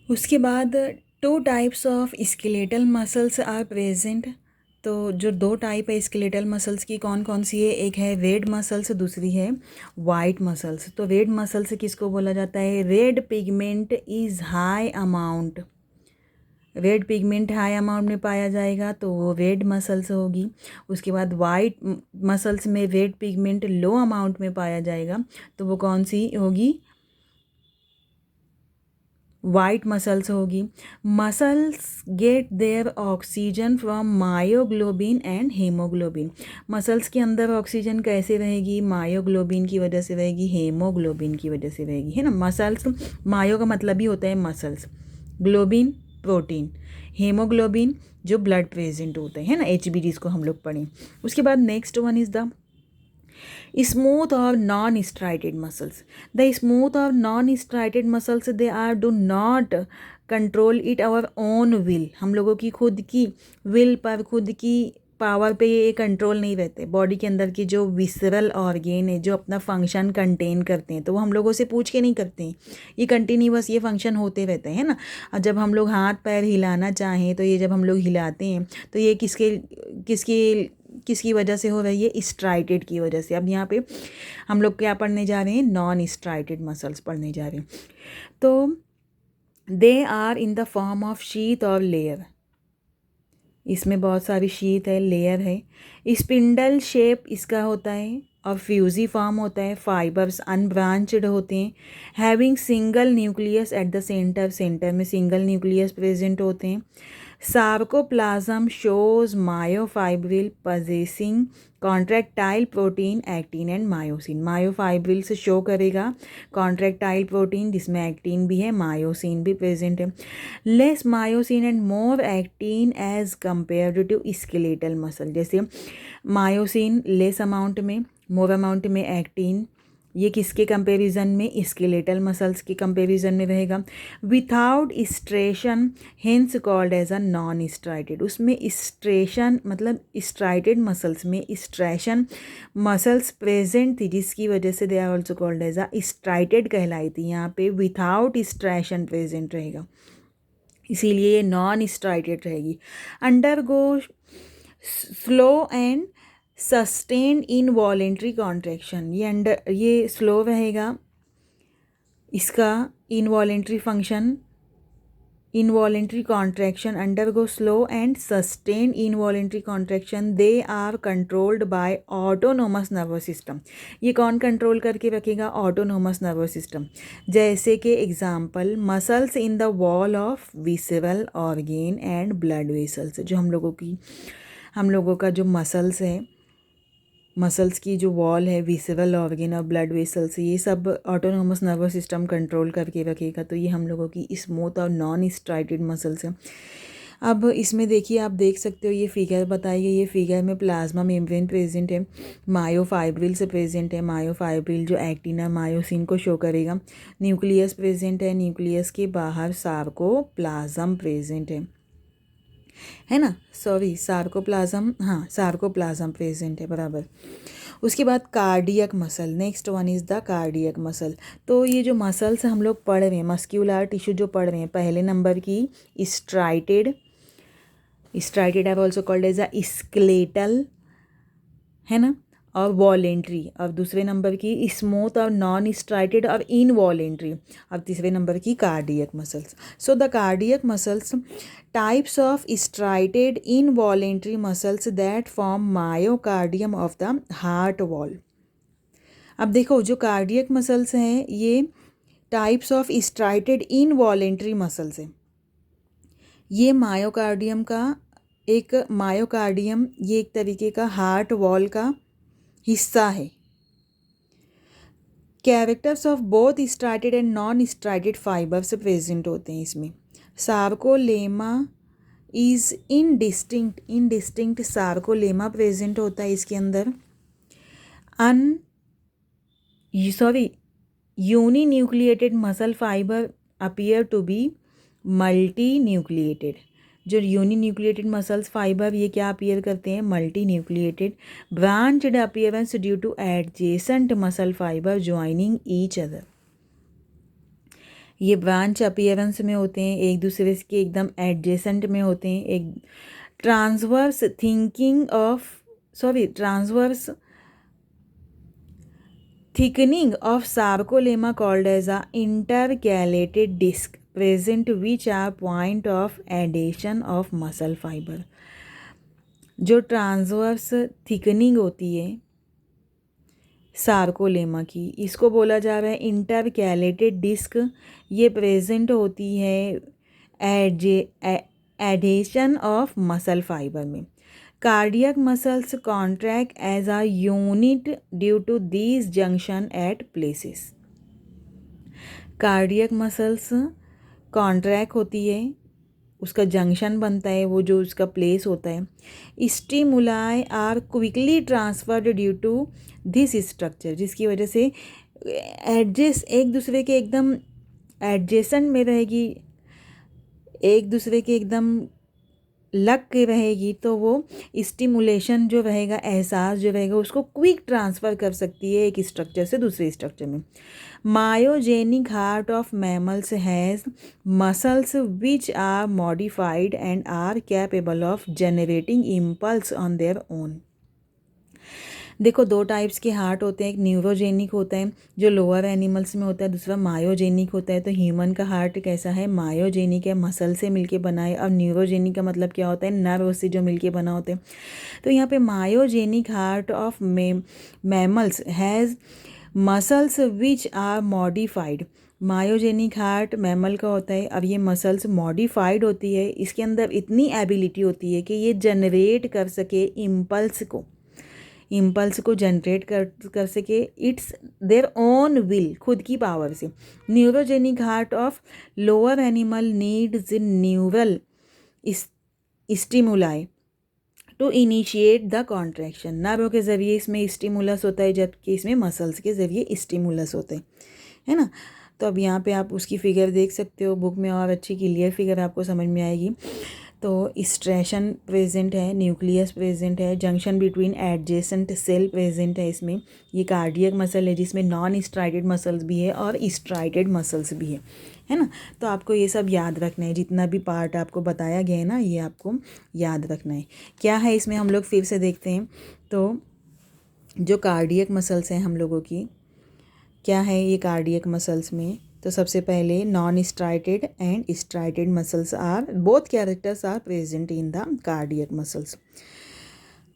उसके बाद two types of skeletal muscles are present. तो जो दो टाइप है स्केलेटल मसल्स की कौन कौन सी है, एक है रेड मसल्स, दूसरी है वाइट मसल्स। तो रेड मसल्स किसको बोला जाता है, red pigment is high amount, red pigment high amount में पाया जाएगा तो वो रेड मसल्स होगी। उसके बाद वाइट मसल्स में रेड पिगमेंट लो अमाउंट में पाया जाएगा तो वो कौन सी होगी, वाइट मसल्स होगी। Muscles get their oxygen from myoglobin and haemoglobin. Muscles के अंदर ऑक्सीजन कैसे रहेगी, मायोग्लोबिन की वजह से रहेगी, हीमोग्लोबिन की वजह से रहेगी, है ना। मसल्स, मायो का मतलब ही होता है मसल्स, ग्लोबिन प्रोटीन, हीमोग्लोबिन जो ब्लड प्रेजेंट होते हैं, है ना, एच बी जिसको हम लोग पढ़ें। उसके बाद next one is the smooth or non-striated muscles. The smooth or non-striated muscles, they are do not control it our own will, हम लोगों की खुद की विल पर, खुद की पावर पे ये कंट्रोल नहीं रहते। बॉडी के अंदर की जो विसरल ऑर्गेन है जो अपना फंक्शन कंटेन करते हैं तो वो हम लोगों से पूछ के नहीं करते हैं, ये कंटिन्यूअस ये फंक्शन होते रहते हैं, है ना। और जब हम लोग हाथ पैर हिलाना चाहें तो ये जब हम लोग हिलाते हैं तो ये किसके किसकी किसकी वजह से हो रही है, स्ट्राइटेड की वजह से। अब यहाँ पे हम लोग क्या पढ़ने जा रहे हैं, नॉन स्ट्राइटेड मसल्स पढ़ने जा रहे हैं। तो they are in the form of sheath और लेयर, इसमें बहुत सारी शीथ है, लेयर है। स्पिंडल शेप इसका होता है और फ्यूजी फॉर्म होता है, फाइबर्स अनब्रांचड होते हैं, having single nucleus at the centre, centre में सिंगल न्यूक्लियस प्रेजेंट होते हैं। Sarcoplasm shows myofibril possessing contractile protein, actin and myosin. Myofibril से शो करेगा कॉन्ट्रैक्टाइल प्रोटीन जिसमें एक्टिन भी है, मायोसिन भी प्रेजेंट है। Less myosin and more actin as compared to skeletal muscle, जैसे मायोसिन लेस अमाउंट में, मोर अमाउंट में एक्टिन, ये किसके कंपैरिजन में, स्केलेटल मसल्स के कंपैरिजन में रहेगा। Without striation hence called as a non striated, उसमें स्ट्रेशन मतलब स्ट्राइटेड मसल्स में स्ट्रेशन मसल्स प्रेजेंट थी जिसकी वजह से they are also called as a striated कहलाई थी। यहाँ पे विथाउट स्ट्रेशन प्रेजेंट रहेगा इसीलिए ये नॉन स्ट्राइटेड रहेगी। Undergo slow and sustained involuntary contraction, ये स्लो रहेगा, इसका involuntary function, involuntary contraction, undergo slow and sustained involuntary contraction, they are controlled by autonomous nervous system. ये कौन कंट्रोल करके रखेगा, ऑटोनोमस नर्वस सिस्टम। जैसे कि example muscles in the wall of visceral organ and blood vessels, जो हम लोगों का जो मसल्स है, मसल्स की जो वॉल है, विसरल ऑर्गेन और ब्लड वेसल्स, ये सब ऑटोनोमस नर्वस सिस्टम कंट्रोल करके रखेगा। तो ये हम लोगों की स्मूथ और नॉन स्ट्राइटेड मसल्स हैं। अब इसमें देखिए, आप देख सकते हो ये फिगर बताई गई, ये फिगर में प्लाज्मा मेम्ब्रेन प्रेजेंट है, मायोफाइब्रिल से प्रेजेंट है, मायोफाइब्रिल जो एक्टिन और मायोसिन को शो करेगा। न्यूक्लियस प्रेजेंट है, न्यूक्लियस के बाहर सार्कोप्लाज्म प्रेजेंट है ना, सॉरी सार्कोप्लाज्म, हाँ सार्कोप्लाज्म प्रेजेंट है, बराबर। उसके बाद cardiac muscle, next one is the cardiac muscle. तो ये जो मसल्स हम लोग पढ़ रहे हैं, मस्क्यूलर टिश्यू जो पढ़ रहे हैं, पहले नंबर की striated, striated are also called as a skeletal, है ना, और वॉलेंट्री, और दूसरे नंबर की स्मूथ और नॉन स्ट्राइटेड और इनवॉलेंट्री, और तीसरे नंबर की cardiac muscles. So the cardiac muscles types of striated involuntary muscles that form myocardium of the heart wall. अब देखो जो कार्डियक मसल्स हैं ये types of striated involuntary muscles हैं। ये मायोकार्डियम का एक, मायोकार्डियम ये एक तरीके का हार्ट वॉल का हिस्सा है। Characters of both striated and non striated fibres present होते हैं इसमें। Sarcolemma is indistinct sarcolemma present होता है इसके अंदर। Uni nucleated muscle fibre appear to be multi nucleated. जो यूनी न्यूक्लिएटेड मसल्स फाइबर ये क्या अपीयर करते हैं, multi nucleated. Branched appearance due to adjacent muscle fibre joining each other. ये ब्रांच अपीयरेंस में होते हैं, एक दूसरे के एकदम एडजेसेंट में होते हैं। एक transverse thickening of sarcolemma called as a intercalated disc present which are point of adhesion of muscle fiber। जो ट्रांसवर्स थिकनिंग होती है सार्कोलेमा की, इसको बोला जा रहा है इंटरकैलेटेड डिस्क। ये प्रेजेंट होती है एडेशन ऑफ मसल फाइबर में। Cardiac muscles contract as a unit due to these junction at places. Cardiac muscles contract होती है, उसका जंक्शन बनता है, वो जो उसका प्लेस होता है। Stimuli are quickly transferred due to this structure, जिसकी वजह से एक दूसरे के एकदम एडजेसेंट में रहेगी, एक दूसरे के एकदम लग के रहेगी, तो वो स्टिमुलेशन जो रहेगा, एहसास जो रहेगा, उसको क्विक ट्रांसफ़र कर सकती है एक स्ट्रक्चर से दूसरे स्ट्रक्चर में। Myogenic heart of mammals has muscles which are modified and are capable of generating impulse on their own. देखो, दो टाइप्स के हार्ट होते हैं, एक न्यूरोजेनिक होता है जो लोअर एनिमल्स में होता है, दूसरा मायोजेनिक होता है। तो ह्यूमन का हार्ट कैसा है? मायोजेनिक है, मसल से मिलके बना है। और न्यूरोजेनिक का मतलब क्या होता है? नर्व से जो मिलके बना होता है। तो यहाँ पे myogenic heart of mammals has muscles which are modified. Myogenic heart mammal का होता है, अब ये मसल्स मॉडिफाइड होती है, इसके अंदर इतनी एबिलिटी होती है कि ये जनरेट कर सके इम्पल्स को जनरेट कर सके इट्स देयर ओन विल, खुद की पावर से। Neurogenic heart of lower animal needs neural stimuli to initiate the contraction. Nerve के ज़रिए इसमें स्टिमुलस होता है, जबकि इसमें मसल्स के ज़रिए स्टिमुलस होते हैं, है ना। तो अब यहाँ पे आप उसकी फ़िगर देख सकते हो बुक में, और अच्छी क्लियर फिगर आपको समझ में आएगी। तो स्ट्रेशन प्रेजेंट है, न्यूक्लियस प्रेजेंट है, junction between adjacent cell present है इसमें। ये कार्डियक मसल है जिसमें नॉन स्ट्राइटेड मसल्स भी है और स्ट्राइटेड मसल्स भी है ना। तो आपको ये सब याद रखना है, जितना भी पार्ट आपको बताया गया है ना, ये आपको याद रखना है। क्या है इसमें, हम लोग फिर से देखते हैं। तो जो कार्डियक मसल्स हैं हम लोगों की, क्या है ये कार्डियक मसल्स में? तो सबसे पहले non striated and striated muscles are both characters are present in the cardiac muscles.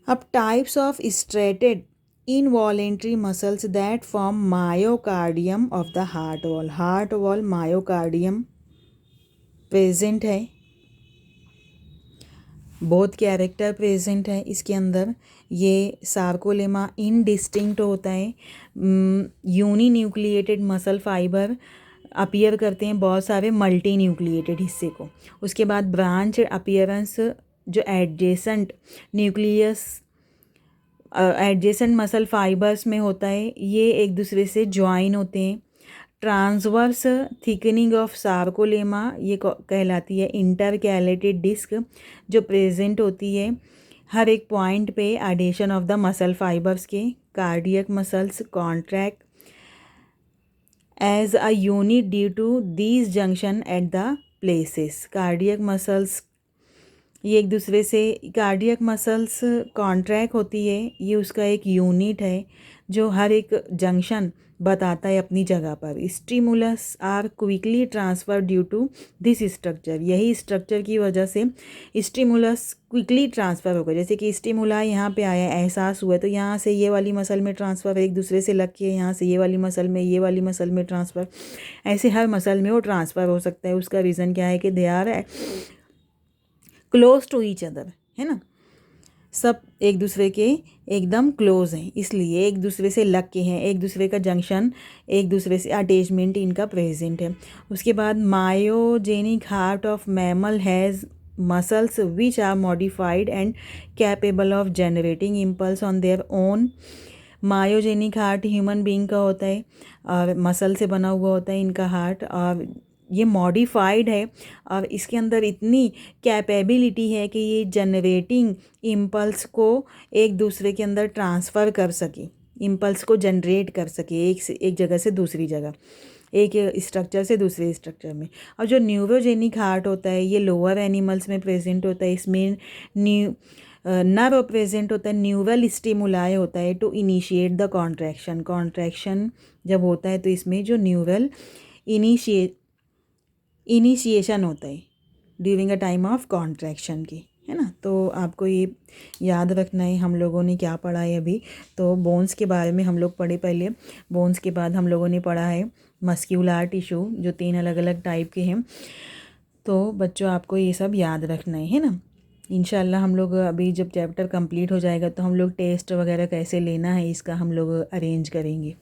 अब types of striated involuntary muscles that form myocardium of the heart wall myocardium present है, बोथ कैरेक्टर प्रेजेंट है इसके अंदर। ये sarcolemma indistinct होता है, uni nucleated muscle fibre appear करते हैं बहुत सारे मल्टी न्यूक्लिएटेड हिस्से को। उसके बाद ब्रांच अपीयरेंस जो adjacent nucleus adjacent muscle fibres में होता है, ये एक दूसरे से ज्वाइन होते हैं। ट्रांसवर्स थिकनिंग ऑफ सार्कोलेमा ये कहलाती है इंटरकैलेटेड डिस्क, जो प्रेजेंट होती है हर एक पॉइंट पे adhesion of the muscle fibres के। Cardiac muscles contract as a unit due to these junction at the places. Cardiac muscles ये एक दूसरे से, कार्डियक मसल्स कॉन्ट्रैक्ट होती है, ये उसका एक यूनिट है जो हर एक जंक्शन बताता है अपनी जगह पर। Stimulus are quickly transfer due to this structure, यही स्ट्रक्चर की वजह से स्टिमुलस क्विकली ट्रांसफ़र होगा। जैसे कि स्टिमुला यहाँ पे आया, एहसास हुआ, तो यहाँ से ये वाली मसल में ट्रांसफ़र, एक दूसरे से लग के यहाँ से ये वाली मसल में, ये वाली मसल में ट्रांसफ़र, ऐसे हर मसल में वो ट्रांसफ़र हो सकता है। उसका रीज़न क्या है कि they are close to each other, है ना, सब एक दूसरे के एकदम क्लोज हैं, इसलिए एक दूसरे से लग के हैं, एक दूसरे का जंक्शन, एक दूसरे से अटैचमेंट इनका प्रेजेंट है। उसके बाद myogenic heart of mammal has muscles which are modified and capable of generating impulse on their own. Myogenic heart human being का होता है और मसल से बना हुआ होता है इनका हार्ट, और ये मॉडिफाइड है और इसके अंदर इतनी कैपेबिलिटी है कि ये जनरेटिंग इम्पल्स को एक दूसरे के अंदर ट्रांसफ़र कर सके, इम्पल्स को जनरेट कर सके एक जगह से दूसरी जगह। एक स्ट्रक्चर से दूसरे स्ट्रक्चर में। और जो न्यूरोजेनिक हार्ट होता है ये लोअर एनिमल्स में प्रेजेंट होता है। इसमें नर्व प्रेजेंट होता है, न्यूरल स्टिमुलाई होता है to initiate the contraction. Contraction जब होता है तो इसमें जो न्यूरल इनिशिएशन होता है during a time of contraction की, है ना। तो आपको ये याद रखना है हम लोगों ने क्या पढ़ा है अभी। तो बोन्स के बारे में हम लोग पढ़े पहले, बोन्स के बाद हम लोगों ने पढ़ा है मस्क्यूलर टिश्यू जो 3 अलग अलग टाइप के हैं। तो बच्चों आपको ये सब याद रखना है ना। इंशाल्लाह हम लोग अभी जब चैप्टर कंप्लीट हो जाएगा तो हम लोग टेस्ट वगैरह कैसे लेना है इसका हम लोग अरेंज करेंगे।